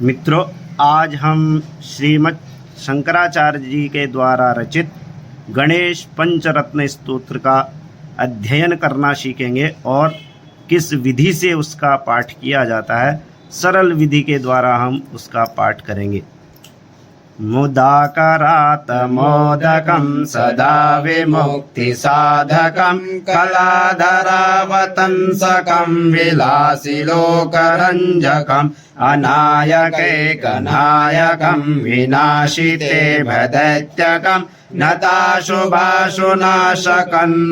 मित्रों, आज हम श्रीमद् शंकराचार्य जी के द्वारा रचित गणेश पंचरत्न स्तोत्र का अध्ययन करना सीखेंगे और किस विधि से उसका पाठ किया जाता है। सरल विधि के द्वारा हम उसका पाठ करेंगे। मुदाकरात् मोदकं सदा विमुक्ति साधकं कलाधरावतंसकं विलासिलोकरंजकं अनायकैकनायकं विनाशिते भदैत्यकं नताशुभाशुनाशकं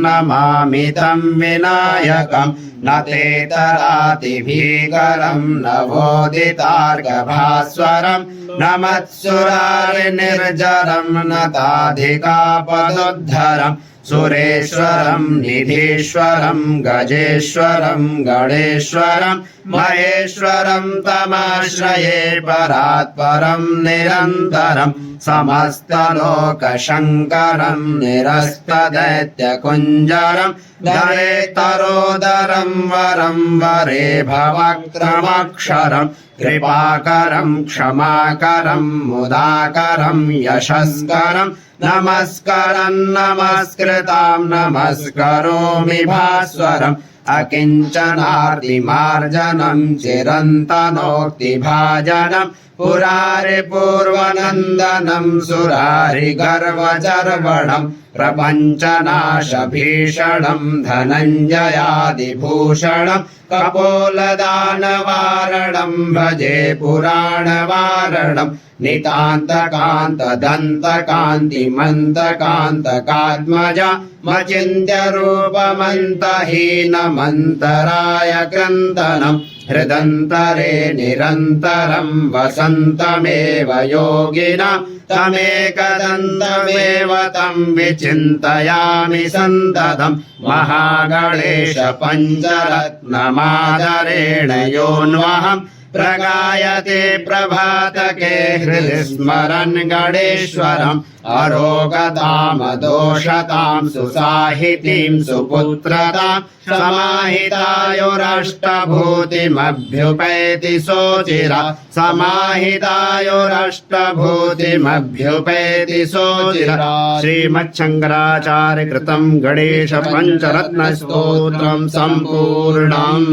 नमामि तं विनायकं न तेतरातिभीकरं नवोदितार्कभास्वरं नमत्सुरारिनिर्जरं नताधिकापदोद्धरं सुरेश्वरं निधीश्वरं गजेश्वरं गणेश्वरं महेश्वरं तमाश्रये परात्परं निरन्तरं समस्तलोकशङ्करं निरस्तदैत्यकुञ्जरं दरेतरोदरं वरं वरे भवक्त्रमक्षरं कृपाकरं क्षमाकरं मुदाकरं यशस्करं नमस्करं नमस्कृतां नमस्करोमि भास्वरम् अकिञ्चनार्तिमार्जनं चिरन्तनोक्तिभाजनं पुरारिपूर्वनन्दनं सुरारिगर्वचर्वणं प्रपञ्चनाशभीषणं धनञ्जयादिभूषणं कपोलदानवारणं भजे पुराणवारणं नितान्तकान्तदन्तकान्तिमन्तकान्तकात्मजा मचिन्त्यरूपमन्तहीनमन्तराय क्रन्दनं हृदन्तरे निरन्तरं वसन्तमेव योगिनां तमेकदन्तमेव तं विचिन्तयामि सन्ततं महागणेश पञ्चरत्नमादरेण योऽन्वहं प्रगायते प्रभातके हृदि स्मरन् गणेश्वरम् अरोगतामदोषतां सुसाहितीं सुपुत्रतां समाहितायुरष्टभूतिमभ्युपैति सोचिरा समाहितायुरष्टभूतिमभ्युपैति सोचिरा। श्रीमच्छंकराचार्य कृतं गणेश पंचरत्न स्तोत्रं संपूर्णम्।